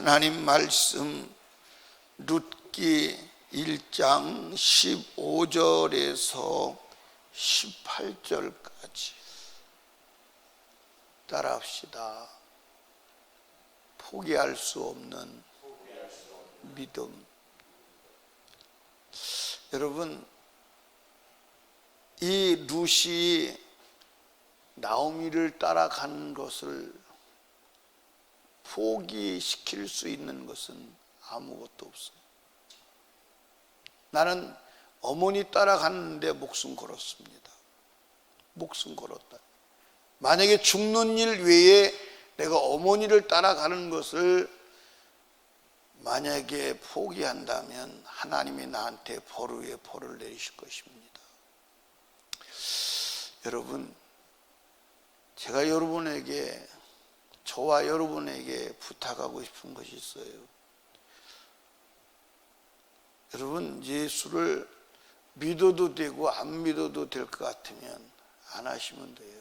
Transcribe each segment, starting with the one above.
하나님 말씀 룻기 1장 15절에서 18절까지 따라합시다. 포기할 수 없는 믿음. 여러분, 이 룻이 나오미를 따라가는 것을 포기시킬 수 있는 것은 아무것도 없어요. 나는 어머니 따라갔는데 목숨 걸었습니다. 목숨 걸었다. 만약에 죽는 일 외에 내가 어머니를 따라가는 것을 만약에 포기한다면 하나님이 나한테 벌 위에 벌을 내리실 것입니다. 여러분, 제가 저와 여러분에게 부탁하고 싶은 것이 있어요. 여러분, 예수를 믿어도 되고 안 믿어도 될 것 같으면 안 하시면 돼요.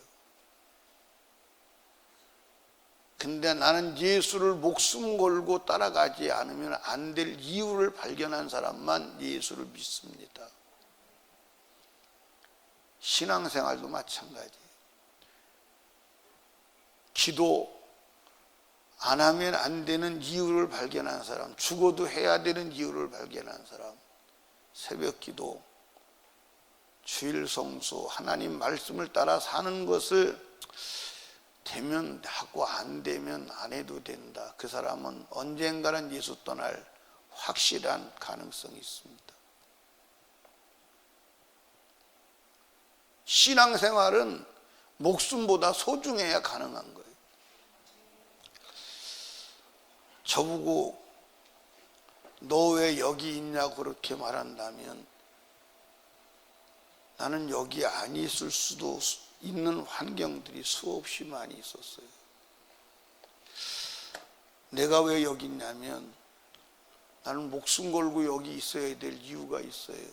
근데 나는 예수를 목숨 걸고 따라가지 않으면 안 될 이유를 발견한 사람만 예수를 믿습니다. 신앙생활도 마찬가지예요. 기도 안 하면 안 되는 이유를 발견한 사람, 죽어도 해야 되는 이유를 발견한 사람, 새벽 기도, 주일 성수, 하나님 말씀을 따라 사는 것을 되면 하고 안 되면 안 해도 된다. 그 사람은 언젠가는 예수 떠날 확실한 가능성이 있습니다. 신앙생활은 목숨보다 소중해야 가능한 거예요. 저보고 너 왜 여기 있냐고 그렇게 말한다면 나는 여기 안 있을 수도 있는 환경들이 수없이 많이 있었어요. 내가 왜 여기 있냐면 나는 목숨 걸고 여기 있어야 될 이유가 있어요.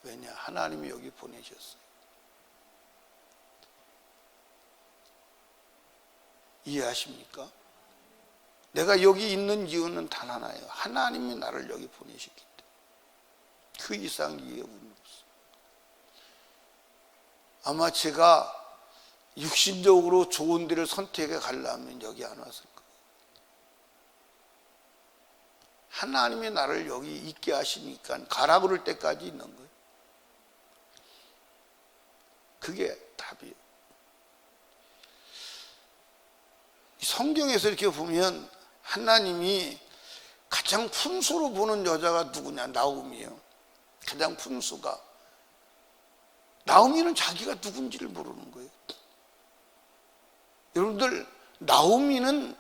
왜냐? 하나님이 여기 보내셨어요. 이해하십니까? 내가 여기 있는 이유는 단 하나예요. 하나님이 나를 여기 보내셨기 때문에. 그 이상 이유는 없어요. 아마 제가 육신적으로 좋은 데를 선택해 가려면 여기 안 왔을 거예요. 하나님이 나를 여기 있게 하시니까 가라 그럴 때까지 있는 거예요. 그게 답이에요. 성경에서 이렇게 보면 하나님이 가장 품수로 보는 여자가 누구냐? 나오미예요. 가장 품수가. 나오미는 자기가 누군지를 모르는 거예요. 여러분들, 나오미는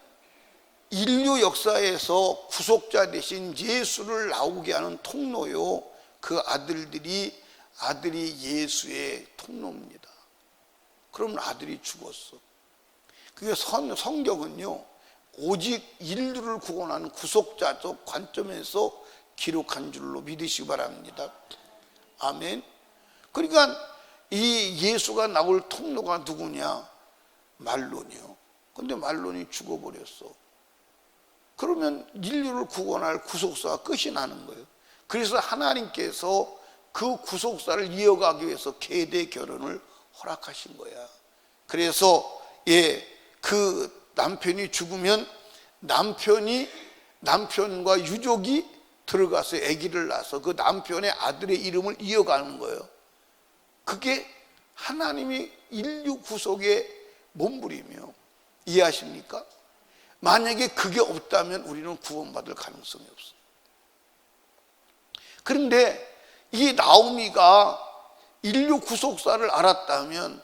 인류 역사에서 구속자 대신 예수를 나오게 하는 통로요. 그 아들이 예수의 통로입니다. 그러면 아들이 죽었어. 그게 성경은요, 오직 인류를 구원하는 구속자적 관점에서 기록한 줄로 믿으시기 바랍니다. 아멘. 그러니까 이 예수가 나올 통로가 누구냐? 말론이요. 근데 말론이 죽어버렸어. 그러면 인류를 구원할 구속사가 끝이 나는 거예요. 그래서 하나님께서 그 구속사를 이어가기 위해서 계대 결혼을 허락하신 거야. 그래서 그 남편이 죽으면 남편과 유족이 들어가서 아기를 낳아서 그 남편의 아들의 이름을 이어가는 거예요. 그게 하나님이 인류 구속의 몸부림이요. 이해하십니까? 만약에 그게 없다면 우리는 구원받을 가능성이 없어요. 그런데 이 나오미가 인류 구속사를 알았다면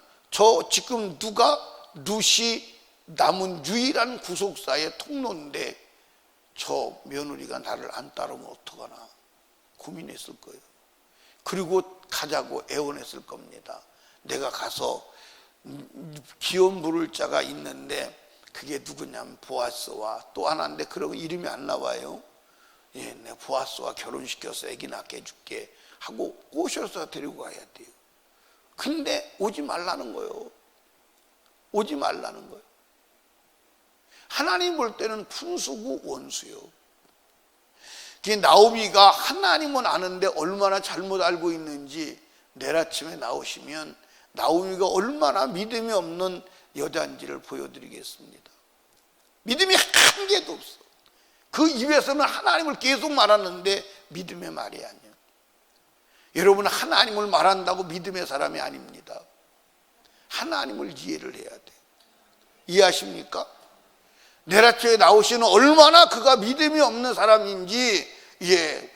지금 룻이 남은 유일한 구속사의 통로인데 저 며느리가 나를 안 따르면 어떡하나 고민했을 거예요. 그리고 가자고 애원했을 겁니다. 내가 가서 기업 물을 자가 있는데 그게 누구냐면 보아스와 또 하나인데 그러고 이름이 안 나와요. 내가 보아스와 결혼시켜서 애기 낳게 해줄게 하고 꼬셔서 데리고 가야 돼요. 근데 오지 말라는 거예요. 오지 말라는 거예요. 하나님 볼 때는 군수고 원수요. 나오미가 하나님은 아는데 얼마나 잘못 알고 있는지 내일 아침에 나오시면 나오미가 얼마나 믿음이 없는 여자인지를 보여드리겠습니다. 믿음이 한 개도 없어. 그 입에서는 하나님을 계속 말하는데 믿음의 말이 아니야. 여러분, 하나님을 말한다고 믿음의 사람이 아닙니다. 하나님을 이해를 해야 돼. 이해하십니까? 내일 아침에 나오시는 얼마나 그가 믿음이 없는 사람인지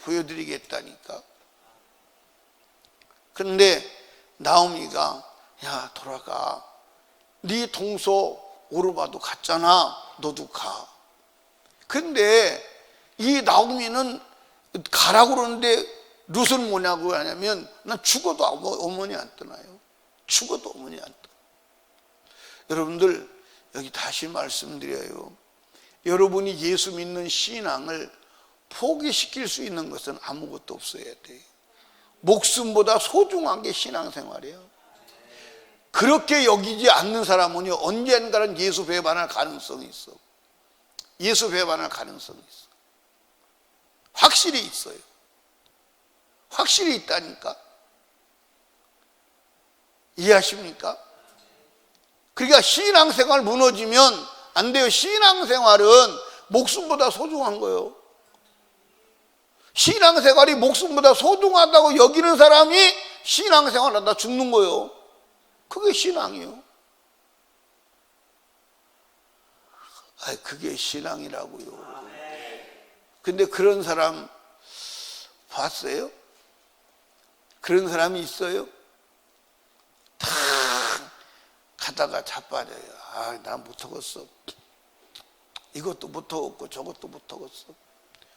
보여드리겠다니까. 그런데 나오미가 야, 돌아가. 네 동서 오르바도 갔잖아. 너도 가. 근데 이 나오미는 가라고 그러는데 룻은 뭐냐고 하냐면 난 죽어도 어머니 안 떠나요. 죽어도 어머니 안 떠나. 여러분들, 여기 다시 말씀드려요. 여러분이 예수 믿는 신앙을 포기시킬 수 있는 것은 아무것도 없어야 돼. 목숨보다 소중한 게 신앙생활이에요. 그렇게 여기지 않는 사람은요, 언젠가는 예수 배반할 가능성이 있어. 예수 배반할 가능성이 있어. 확실히 있어요. 확실히 있다니까. 이해하십니까? 그러니까 신앙생활 무너지면 안 돼요. 신앙생활은 목숨보다 소중한 거예요. 신앙생활이 목숨보다 소중하다고 여기는 사람이 신앙생활하다 죽는 거예요. 그게 신앙이에요. 그게 신앙이라고요. 근데 그런 사람 봤어요? 그런 사람이 있어요? 다 가다가 자빠져요. 난 못하겠어. 이것도 못하겠고 저것도 못하겠어.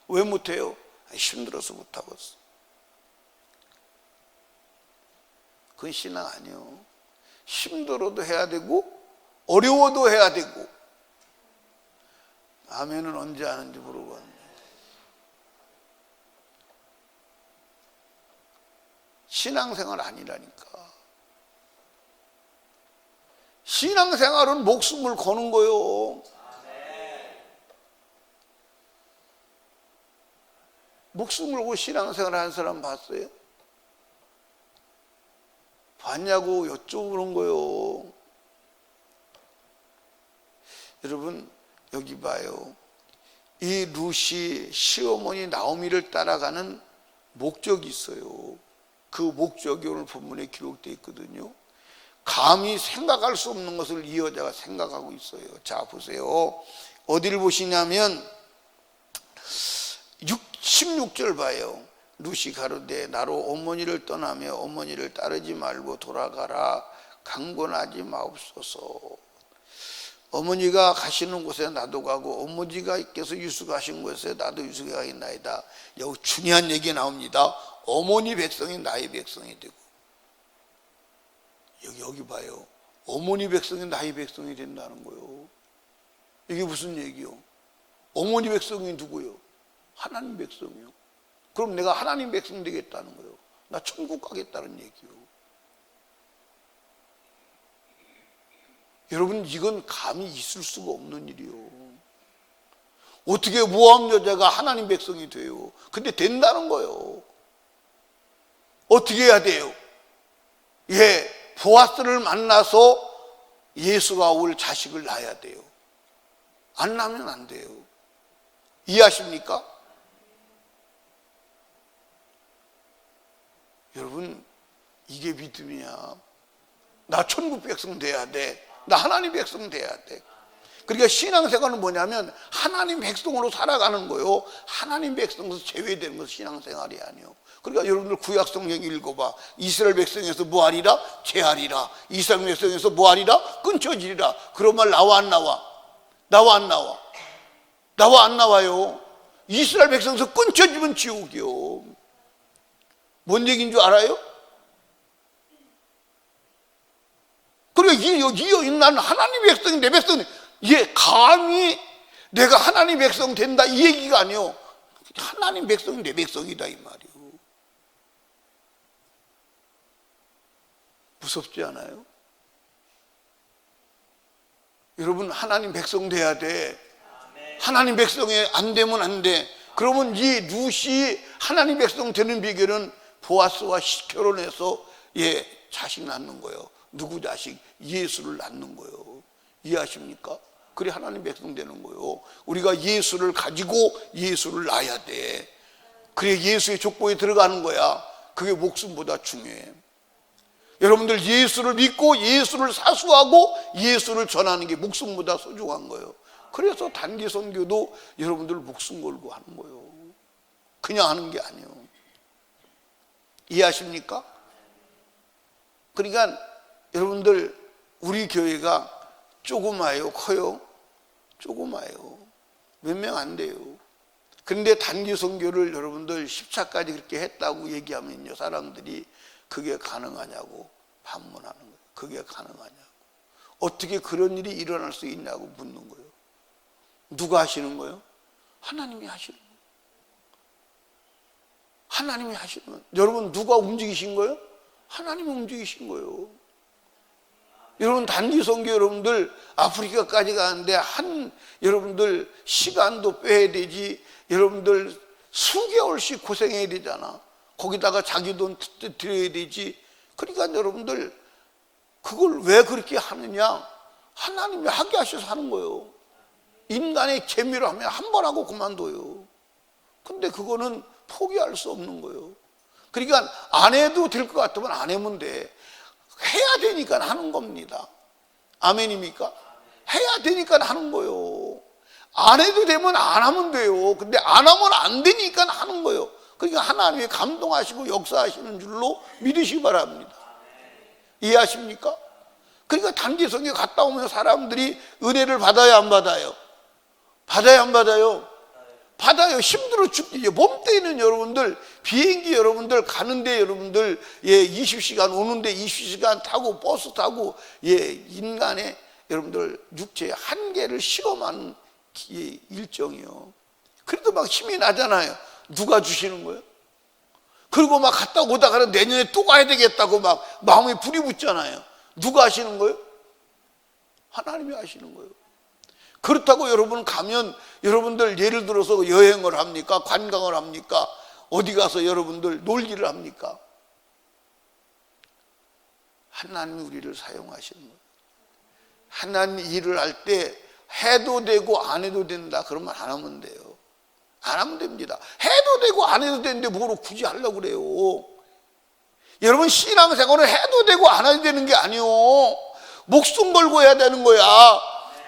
왜 못해요? 힘들어서 못하겠어. 그건 신앙 아니에요. 힘들어도 해야 되고 어려워도 해야 되고. 아멘은 언제 하는지 모르겠네. 신앙생활 아니라니까. 신앙생활은 목숨을 거는 거요. 목숨을 걸고 신앙생활 하는 사람 봤어요? 봤냐고 여쭤보는 거요. 여러분, 여기 봐요. 이 룻이 시어머니 나오미를 따라가는 목적이 있어요. 그 목적이 오늘 본문에 기록되어 있거든요. 감히 생각할 수 없는 것을 이 여자가 생각하고 있어요. 자, 보세요. 어디를 보시냐면 16절 봐요. 룻이 가로되 나로 어머니를 떠나며 어머니를 따르지 말고 돌아가라. 강권하지 마옵소서. 어머니가 가시는 곳에 나도 가고 어머니가께서 유숙하신 곳에 나도 유숙하겠나이다. 여기 중요한 얘기 나옵니다. 어머니 백성이 나의 백성이 되고. 여기 봐요. 어머니 백성이 나의 백성이 된다는 거예요. 이게 무슨 얘기요? 어머니 백성이 누구요? 하나님 백성이요. 그럼 내가 하나님 백성 되겠다는 거예요. 나 천국 가겠다는 얘기요. 여러분, 이건 감히 있을 수가 없는 일이요. 어떻게 모함 여자가 하나님 백성이 돼요? 근데 된다는 거예요. 어떻게 해야 돼요? 보아스를 만나서 예수가 올 자식을 낳아야 돼요. 안 낳으면 안 돼요. 이해하십니까? 여러분, 이게 믿음이야. 나 천국 백성 돼야 돼. 나 하나님 백성 돼야 돼. 그러니까 신앙생활은 뭐냐면 하나님 백성으로 살아가는 거요. 하나님 백성에서 제외되는 것은 신앙생활이 아니에요. 그러니까 여러분들 구약성경 읽어봐. 이스라엘 백성에서 뭐하리라? 제하리라. 이스라엘 백성에서 뭐하리라? 끊쳐지리라. 그런 말 나와 안 나와? 나와 안 나와? 나와 안 나와요. 이스라엘 백성에서 끊쳐지면 지옥이요. 뭔 얘기인 줄 알아요? 그러니까 난 하나님 백성이 내 백성이 감히 내가 하나님 백성 된다 이 얘기가 아니에요. 하나님 백성이 내 백성이다 이 말이에요. 무섭지 않아요? 여러분, 하나님 백성 돼야 돼. 하나님 백성이 안 되면 안 돼. 그러면 이 룻이 하나님 백성 되는 비결은 보아스와 결혼해서 자식 낳는 거예요. 누구 자식? 예수를 낳는 거예요. 이해하십니까? 그래 하나님 백성 되는 거예요. 우리가 예수를 가지고 예수를 낳아야 돼. 그래 예수의 족보에 들어가는 거야. 그게 목숨보다 중요해. 여러분들 예수를 믿고 예수를 사수하고 예수를 전하는 게 목숨보다 소중한 거예요. 그래서 단기 선교도 여러분들 목숨 걸고 하는 거예요. 그냥 하는 게 아니에요. 이해하십니까? 그러니까 여러분들 우리 교회가 조그마해요? 커요? 조그마해요. 몇 명 안 돼요. 그런데 단기 선교를 여러분들 10차까지 그렇게 했다고 얘기하면요, 사람들이 그게 가능하냐고 반문하는 거예요. 그게 가능하냐고. 어떻게 그런 일이 일어날 수 있냐고 묻는 거예요. 누가 하시는 거예요? 하나님이 하시는 거예요. 하나님이 하시는 거예요. 여러분 누가 움직이신 거예요? 하나님이 움직이신 거예요. 여러분 단기 선교 여러분들 아프리카까지 가는데 여러분들 시간도 빼야 되지. 여러분들 수개월씩 고생해야 되잖아. 거기다가 자기 돈 드려야 되지. 그러니까 여러분들 그걸 왜 그렇게 하느냐? 하나님이 하게 하셔서 하는 거예요. 인간의 재미로 하면 한 번 하고 그만둬요. 근데 그거는 포기할 수 없는 거예요. 그러니까 안 해도 될 것 같으면 안 하면 돼. 해야 되니까 하는 겁니다. 아멘입니까? 해야 되니까 하는 거예요. 안 해도 되면 안 하면 돼요. 근데 안 하면 안 되니까 하는 거예요. 그러니까 하나님이 감동하시고 역사하시는 줄로 믿으시기 바랍니다. 이해하십니까? 그러니까 단기 선교 갔다 오면 사람들이 은혜를 받아야 안 받아요? 받아야 안 받아요? 받아요. 힘들어 죽지. 몸때는 여러분들 비행기 여러분들 가는데 여러분들 20시간 오는데 20시간 타고 버스 타고 인간의 여러분들 육체의 한계를 실험하는 일정이요. 그래도 막 힘이 나잖아요. 누가 주시는 거예요? 그리고 막 갔다 오다가는 내년에 또 가야 되겠다고 막 마음에 불이 붙잖아요. 누가 하시는 거예요? 하나님이 하시는 거예요. 그렇다고 여러분 가면 여러분들 예를 들어서 여행을 합니까? 관광을 합니까? 어디 가서 여러분들 놀기를 합니까? 하나님이 우리를 사용하시는 거예요. 하나님 일을 할 때 해도 되고 안 해도 된다 그러면 안 하면 돼요. 안 하면 됩니다. 해도 되고 안 해도 되는데 뭐로 굳이 하려고 그래요. 여러분 신앙생활은 해도 되고 안 해도 되는 게 아니에요. 목숨 걸고 해야 되는 거야.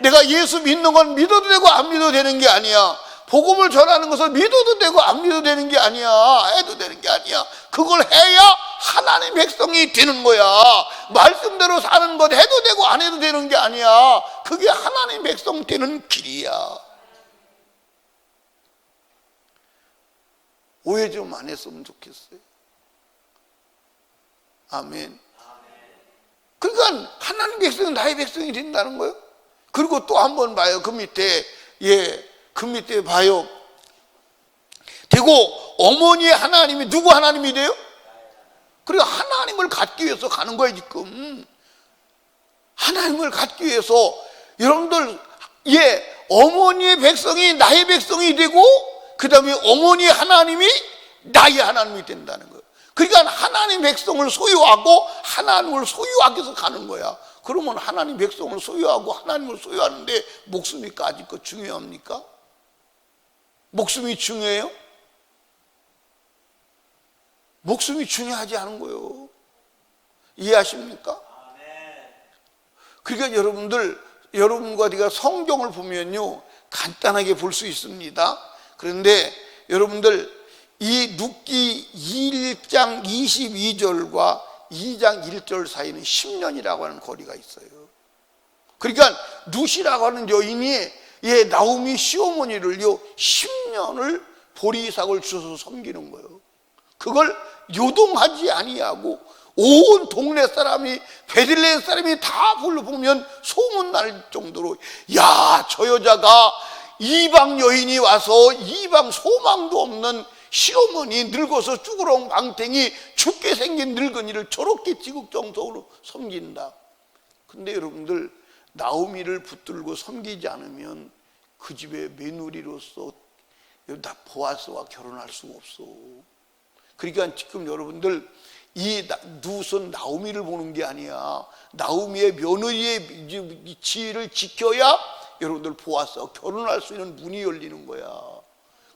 내가 예수 믿는 건 믿어도 되고 안 믿어도 되는 게 아니야. 복음을 전하는 것은 믿어도 되고 안 믿어도 되는 게 아니야. 해도 되는 게 아니야. 그걸 해야 하나님 백성이 되는 거야. 말씀대로 사는 것 해도 되고 안 해도 되는 게 아니야. 그게 하나님 백성 되는 길이야. 오해 좀 안 했으면 좋겠어요. 아멘. 그러니까 하나님 백성이 나의 백성이 된다는 거예요. 그리고 또 한 번 봐요. 그 밑에 봐요. 되고 어머니의 하나님이 누구 하나님이 돼요? 그리고 하나님을 갖기 위해서 가는 거예요. 지금 하나님을 갖기 위해서 여러분들 어머니의 백성이 나의 백성이 되고 그 다음에 어머니의 하나님이 나의 하나님이 된다는 거예요. 그러니까 하나님 백성을 소유하고 하나님을 소유하기 위해서 가는 거야. 그러면 하나님 백성을 소유하고 하나님을 소유하는데 목숨이 까짓 거 중요합니까? 목숨이 중요해요? 목숨이 중요하지 않은 거예요. 이해하십니까? 그러니까 여러분과 제가 성경을 보면요 간단하게 볼 수 있습니다. 그런데 여러분들 이 룻기 1장 22절과 2장 1절 사이는 10년이라고 하는 거리가 있어요. 그러니까 룻이라고 하는 여인이 나오미 시어머니를요 10년을 보리삭을 주셔서 섬기는 거예요. 그걸 요동하지 아니하고 온 동네 사람이 베들레헴 사람이 다 불러보면 소문날 정도로 야, 저 여자가 이방 여인이 와서 이방 소망도 없는 시어머니 늙어서 쭈그렁 방탱이 죽게 생긴 늙은이를 저렇게 지극정성으로 섬긴다. 근데 여러분들 나오미를 붙들고 섬기지 않으면 그 집의 며느리로서 나 보아스와 결혼할 수가 없어. 그러니까 지금 여러분들 이 룻은 나오미를 보는 게 아니야. 나오미의 며느리의 지위를 지켜야 여러분들 보아스와 결혼할 수 있는 문이 열리는 거야.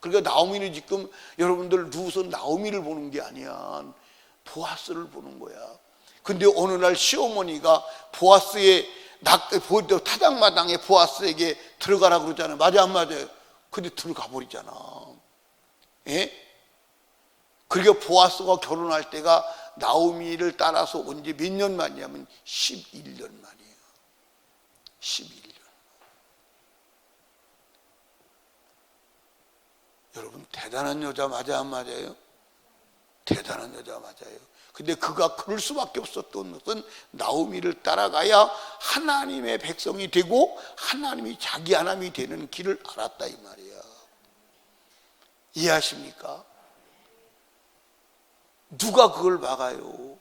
그러니까 나오미는 지금 여러분들 룻은 나오미를 보는 게 아니야. 보아스를 보는 거야. 근데 어느 날 시어머니가 보아스의 타작마당에 보아스에게 들어가라 그러잖아요. 맞아 안 맞아요? 근데 들어가 버리잖아. 예? 그러니까 보아스가 결혼할 때가 나오미를 따라서 온 지 몇 년 만이냐면 11년 만이에요. 11년. 여러분 대단한 여자 맞아 안 맞아요? 대단한 여자 맞아요. 근데 그가 그럴 수밖에 없었던 것은 나오미를 따라가야 하나님의 백성이 되고 하나님이 자기 하나님이 되는 길을 알았다 이 말이야. 이해하십니까? 누가 그걸 막아요?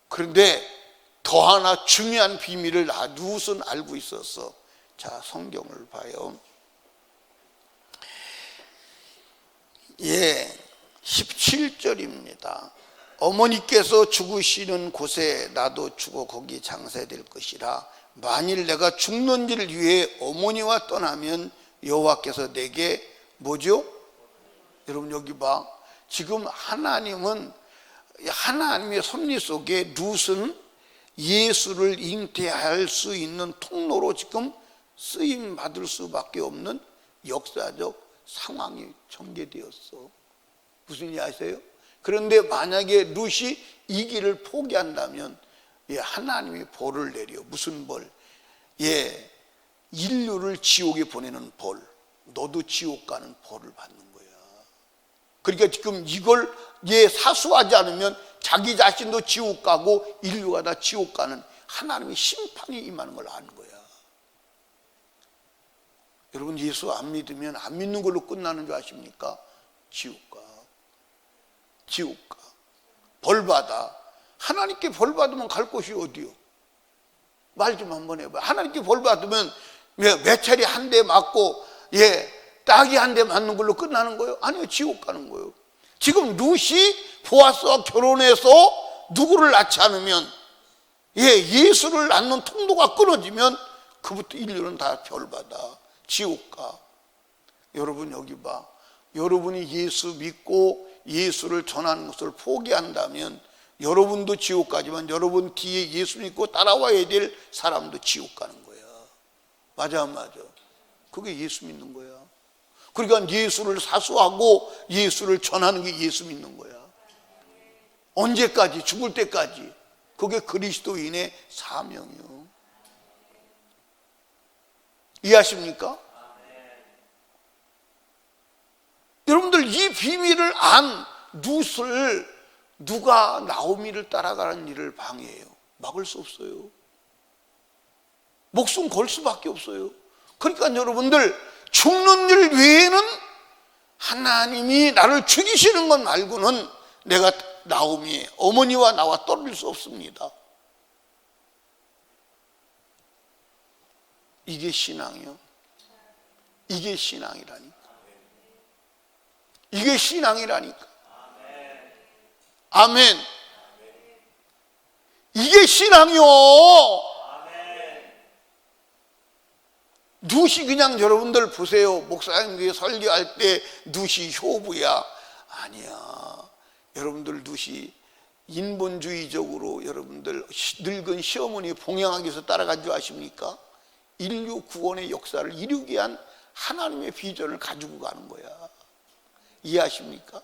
그런데 더 하나 중요한 비밀을 룻은 알고 있었어. 자, 성경을 봐요. 예, 17절입니다. 어머니께서 죽으시는 곳에 나도 죽어 거기 장사될 것이라. 만일 내가 죽는지를 위해 어머니와 떠나면 여호와께서 내게 뭐죠? 여러분 여기 봐. 지금 하나님의 섭리 속에 룻은 예수를 잉태할 수 있는 통로로 지금 쓰임 받을 수밖에 없는 역사적 상황이 전개되었어. 무슨 일 아세요? 그런데 만약에 룻이 이 길을 포기한다면 하나님이 벌을 내려. 무슨 벌? 인류를 지옥에 보내는 벌. 너도 지옥 가는 벌을 받는 거야. 그러니까 지금 이걸 사수하지 않으면 자기 자신도 지옥 가고 인류가 다 지옥 가는 하나님의 심판이 임하는 걸 아는 거야. 여러분 예수 안 믿으면 안 믿는 걸로 끝나는 줄 아십니까? 지옥 가. 지옥 가. 벌 받아. 하나님께 벌 받으면 갈 곳이 어디요? 말 좀 한번 해봐. 하나님께 벌 받으면 몇 차례 한 대 맞고 딱이 한 대 맞는 걸로 끝나는 거예요? 아니요, 지옥 가는 거예요. 지금 룻이 보아스와 결혼해서 누구를 낳지 않으면 예수를 낳는 통로가 끊어지면 그부터 인류는 다 벌받아 지옥 가. 여러분 여기 봐. 여러분이 예수 믿고 예수를 전하는 것을 포기한다면 여러분도 지옥 가지만 여러분 뒤에 예수 믿고 따라와야 될 사람도 지옥 가는 거야. 맞아 안 맞아? 그게 예수 믿는 거야. 그러니까 예수를 사수하고 예수를 전하는 게 예수 믿는 거야. 언제까지? 죽을 때까지. 그게 그리스도인의 사명이요. 이해하십니까? 여러분들 이 비밀을 안 룻을 누가 나오미를 따라가는 일을 방해해요? 막을 수 없어요. 목숨 걸 수밖에 없어요. 그러니까 여러분들 죽는 일 외에는 하나님이 나를 죽이시는 것 말고는 내가 나오미의 어머니와 나와 떨어질 수 없습니다. 이게 신앙이요. 이게 신앙이라니까. 이게 신앙이라니까. 아멘. 이게 신앙이요. 룻이 그냥 여러분들 보세요. 목사님이 설교할 때 룻이 효부야. 아니야. 여러분들 룻이 인본주의적으로 여러분들 늙은 시어머니 봉양하기 위해서 따라간 줄 아십니까? 인류 구원의 역사를 이루기 위한 하나님의 비전을 가지고 가는 거야. 이해하십니까?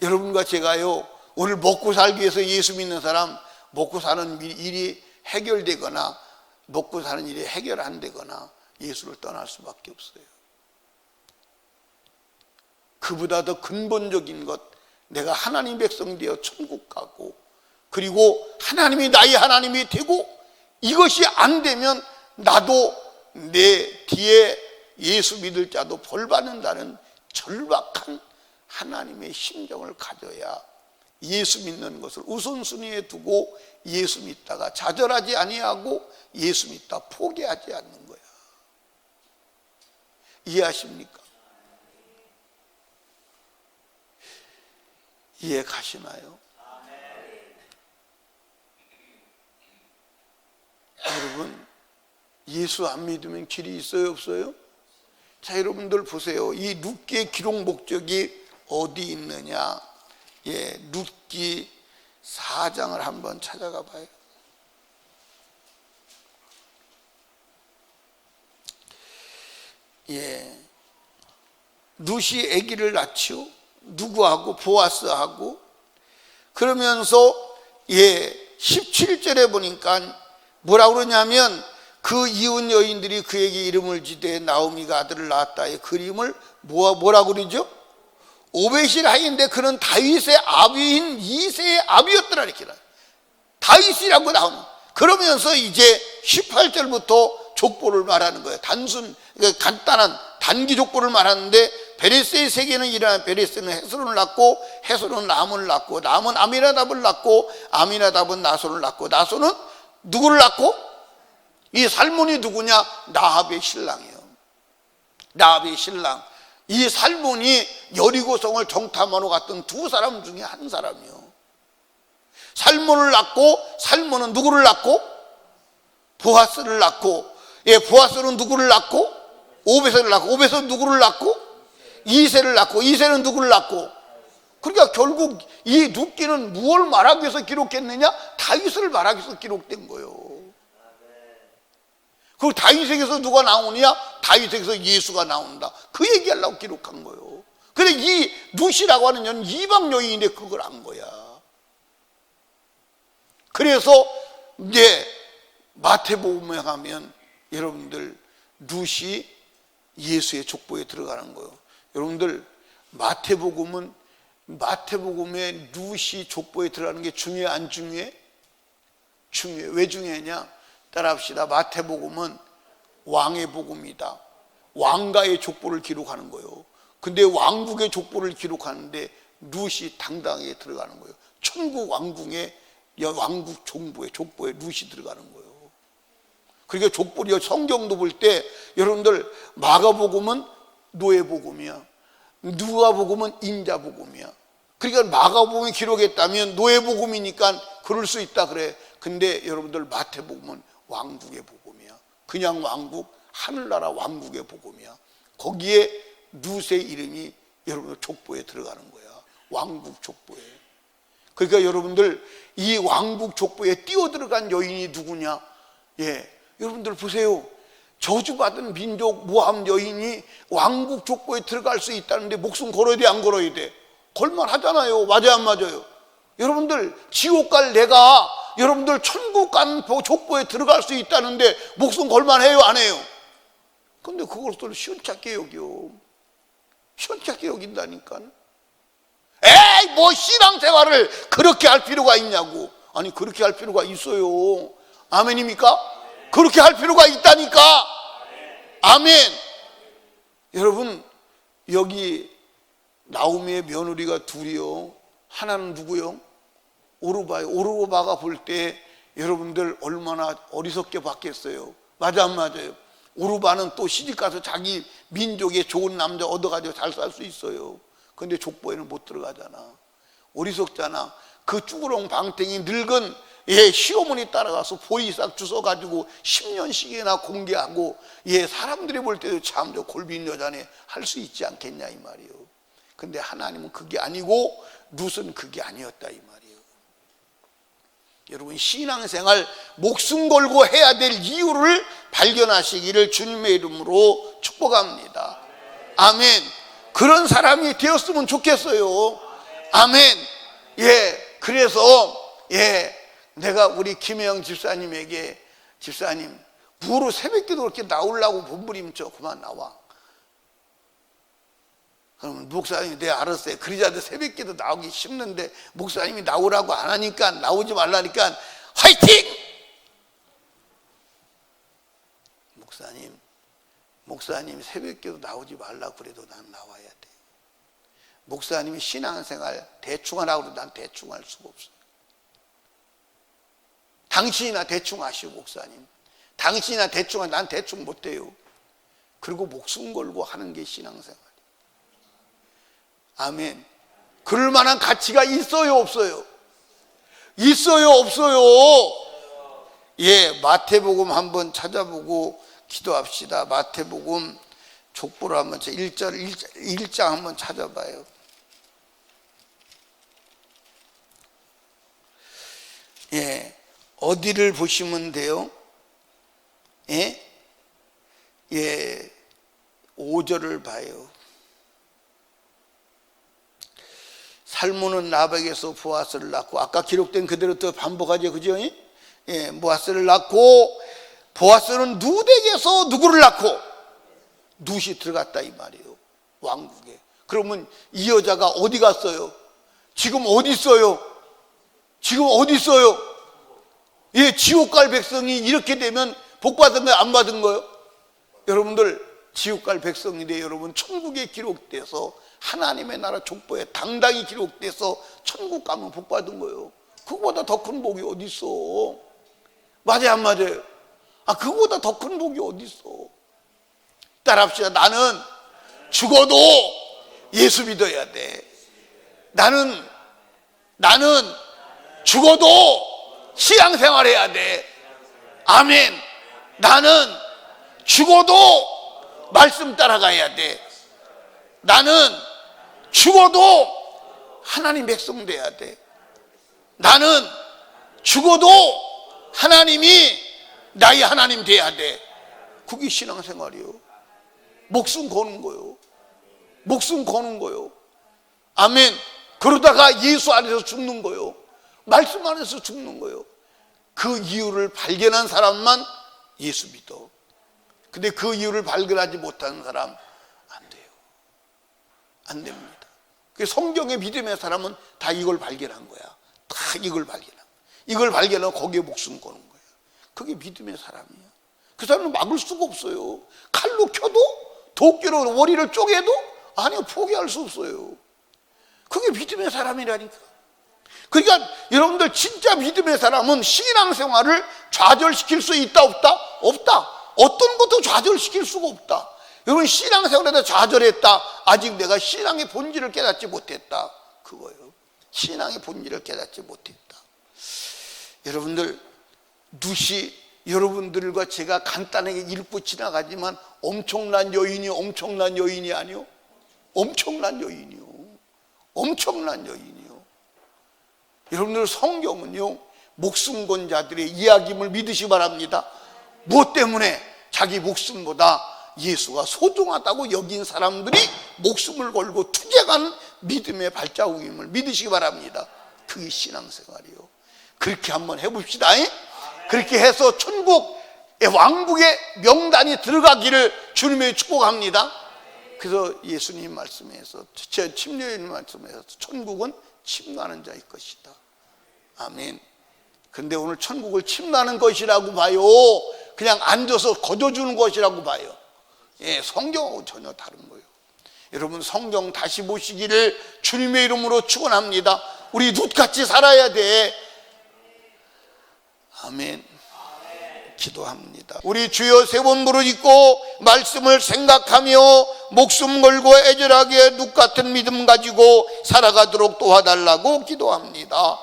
여러분과 제가요, 오늘 먹고 살기 위해서 예수 믿는 사람, 먹고 사는 일이 해결되거나 먹고 사는 일이 해결 안 되거나 예수를 떠날 수밖에 없어요. 그보다 더 근본적인 것, 내가 하나님 백성 되어 천국 가고, 그리고 하나님이 나의 하나님이 되고, 이것이 안 되면 나도 내 뒤에 예수 믿을 자도 벌 받는다는 절박한 하나님의 심정을 가져야 예수 믿는 것을 우선순위에 두고 예수 믿다가 좌절하지 아니하고 예수 믿다 포기하지 않는 거야. 이해하십니까? 이해 가시나요? 여러분, 예수 안 믿으면 길이 있어요, 없어요? 자, 여러분들 보세요. 이 룻기의 기록 목적이 어디 있느냐? 룻기 4장을 한번 찾아가 봐요. 룻이 아기를 낳지요. 누구하고? 보아스하고. 그러면서 17절에 보니까 뭐라고 그러냐면 그 이웃 여인들이 그에게 이름을 지되 나오미가 아들을 낳았다의 그림을 뭐라고 그러죠? 오벳이 아이인데 그는 다윗의 아비인 이새의 아비였더라 이렇게 다윗이라고 나오는. 그러면서 이제 18절부터 족보를 말하는 거예요. 간단한 단기 족보를 말하는데 베레스의 세계는 일어나 베레스는 헤스론을 낳고 헤스론은 람을 낳고 람은 아미나답을 낳고 아미나답은 나손을 낳고 나손은 누구를 낳고? 이 살몬이 누구냐? 라합의 신랑이에요. 라합의 신랑. 이 살몬이 여리고성을 정탐하러 갔던 두 사람 중에 한 사람이요. 살몬을 낳고, 살몬은 누구를 낳고? 보아스를 낳고, 보아스는 누구를 낳고? 오벳을 낳고, 오벳은 누구를 낳고? 이새를 낳고, 이새는 누구를 낳고? 그러니까 결국 이 룻기는 무엇을 말하기 위해서 기록했느냐? 다윗을 말하기 위해서 기록된 거예요. 그리고 다윗에게서 누가 나오느냐? 다윗에게서 예수가 나온다. 그 얘기하려고 기록한 거예요. 근데 이 룻이라고 하는 여는 이방 여인인데 그걸 안 거야. 그래서 이제 마태복음에 가면 여러분들 룻이 예수의 족보에 들어가는 거예요. 여러분들 마태복음에 룻이 족보에 들어가는 게 중요해 안 중요해? 중요해. 왜 중요하냐? 따라합시다. 마태복음은 왕의 복음이다. 왕가의 족보를 기록하는 거예요. 근데 왕국의 족보를 기록하는데 룻이 당당하게 들어가는 거예요. 천국 왕궁의 왕국 족보에 룻이 들어가는 거예요. 그러니까 족보를 성경도 볼 때 여러분들 마가복음은 노예복음이야. 누가복음은 인자복음이야. 그러니까 마가복음이 기록했다면 노예복음이니까 그럴 수 있다 그래. 근데 여러분들 마태복음은 왕국의 복음이야. 그냥 왕국, 하늘나라 왕국의 복음이야. 거기에 룻의 이름이 여러분들 족보에 들어가는 거야. 왕국 족보에. 그러니까 여러분들 이 왕국 족보에 뛰어들어간 여인이 누구냐? 여러분들 보세요. 저주받은 민족 모함 여인이 왕국 족보에 들어갈 수 있다는데 목숨 걸어야 돼, 안 걸어야 돼? 걸만 하잖아요. 맞아요, 안 맞아요? 여러분들 지옥 갈 내가 여러분들 천국 간 족보에 들어갈 수 있다는데 목숨 걸만 해요, 안 해요? 근데 그것을 시원찮게 여겨. 시원찮게 여긴다니까. 에이, 뭐 신앙생활을 그렇게 할 필요가 있냐고. 아니, 그렇게 할 필요가 있어요. 아멘입니까? 그렇게 할 필요가 있다니까. 아멘. 여러분, 여기 나오미의 며느리가 둘이요. 하나는 누구요? 오르바요. 오르바가 볼 때 여러분들 얼마나 어리석게 봤겠어요. 맞아, 안 맞아요? 오르바는 또 시집가서 자기 민족에 좋은 남자 얻어가지고 잘 살 수 있어요. 근데 족보에는 못 들어가잖아. 어리석잖아. 그 쭈그렁 방탱이 늙은 시어머니 따라가서 보이삭 주워가지고 10년씩이나 공개하고 사람들이 볼 때도 참 저 골빈 여자네 할 수 있지 않겠냐 이 말이에요. 근데 하나님은 그게 아니고 룻은 그게 아니었다 이 말이에요. 여러분, 신앙생활 목숨 걸고 해야 될 이유를 발견하시기를 주님의 이름으로 축복합니다. 아멘. 그런 사람이 되었으면 좋겠어요. 아멘. 그래서 내가 우리 김혜영 집사님에게, 집사님 뭐로 새벽기도 그렇게 나오려고 몸부림쳐. 그만 나와. 그러면 목사님이 네 알았어요. 그러자도 새벽기도 나오기 쉽는데 목사님이 나오라고 안 하니까, 나오지 말라니까 화이팅! 목사님 새벽기도 나오지 말라고 그래도 난 나와야 돼. 목사님이 신앙생활 대충 하라고 해도 난 대충 할 수가 없어요. 당신이나 대충 하시오. 목사님 당신이나 대충 하면 난 대충 못해요. 그리고 목숨 걸고 하는 게 신앙생활이에요. 아멘. 그럴 만한 가치가 있어요 없어요? 있어요 없어요? 예, 마태복음 한번 찾아보고 기도합시다. 마태복음 족보를 한번 1장 한번 찾아봐요. 예, 어디를 보시면 돼요? 예? 예, 5절을 봐요. 살몬은 라벡에서 보아스를 낳고, 아까 기록된 그대로 또 반복하죠, 그죠? 예, 보아스를 낳고, 보아스는 누덱에서 누구를 낳고, 룻이 들어갔다 이 말이에요. 왕국에. 그러면 이 여자가 어디 갔어요? 지금 어디 있어요? 지금 어디 있어요? 예, 지옥 갈 백성이 이렇게 되면 복 받은 거예요, 안 받은 거예요? 여러분들 지옥 갈 백성인데 여러분 천국에 기록돼서 하나님의 나라 족보에 당당히 기록돼서 천국 가면 복 받은 거예요. 그거보다 더 큰 복이 어디 있어? 맞아요 안 맞아요? 아, 그거보다 더 큰 복이 어디 있어? 따라합시다. 나는 죽어도 예수 믿어야 돼. 나는 죽어도 신앙생활 해야 돼. 아멘. 나는 죽어도 말씀 따라가야 돼. 나는 죽어도 하나님 백성 돼야 돼. 나는 죽어도 하나님이 나의 하나님 돼야 돼. 그게 신앙생활이요. 목숨 거는 거요. 목숨 거는 거요. 아멘. 그러다가 예수 안에서 죽는 거요. 말씀 안에서 죽는 거요. 그 이유를 발견한 사람만 예수 믿어. 근데 그 이유를 발견하지 못하는 사람 안 돼요. 안 됩니다. 그 성경의 믿음의 사람은 다 이걸 발견한 거야. 다 이걸 발견한. 이걸 발견하고 거기에 목숨 거는 거야. 그게 믿음의 사람이야. 그 사람은 막을 수가 없어요. 칼로 켜도 도끼로 머리를 쪼개도 아니요, 포기할 수 없어요. 그게 믿음의 사람이라니까. 그러니까 여러분들 진짜 믿음의 사람은 신앙생활을 좌절시킬 수 있다 없다? 없다. 어떤 것도 좌절시킬 수가 없다. 여러분 신앙생활에다 좌절했다. 아직 내가 신앙의 본질을 깨닫지 못했다. 그거예요. 신앙의 본질을 깨닫지 못했다. 여러분들 룻이 여러분들과 제가 간단하게 읽고 지나가지만 엄청난 여인이 아니요? 엄청난 여인이요. 엄청난 여인이요. 여러분들 성경은요 목숨 건 자들의 이야기임을 믿으시 바랍니다. 무엇 때문에? 자기 목숨보다 예수가 소중하다고 여긴 사람들이 목숨을 걸고 투쟁한 믿음의 발자국임을 믿으시기 바랍니다. 그게 신앙생활이요. 그렇게 한번 해봅시다. 그렇게 해서 천국의 왕국의 명단이 들어가기를 주님의 축복합니다. 그래서 예수님 말씀에서, 제 침례인 말씀에서 천국은 침노하는 자의 것이다. 아멘. 근데 오늘 천국을 침노하는 것이라고 봐요? 그냥 앉아서 거저주는 것이라고 봐요? 예, 성경하고 전혀 다른 거예요. 여러분 성경 다시 보시기를 주님의 이름으로 축원합니다. 우리 룻같이 살아야 돼. 아멘. 기도합니다. 우리 주여 세 번 부르짖고 말씀을 생각하며 목숨 걸고 애절하게 룻 같은 믿음 가지고 살아가도록 도와달라고 기도합니다.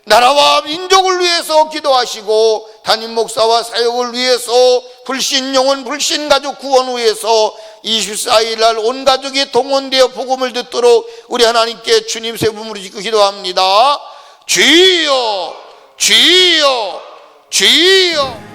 나라와 민족을 위해서 기도하시고 담임 목사와 사역을 위해서 불신 영혼 불신 가족 구원 위해서 24일 날 온 가족이 동원되어 복음을 듣도록 우리 하나님께 주님 세 번 부르짖고 기도합니다. 주여 주여 주여.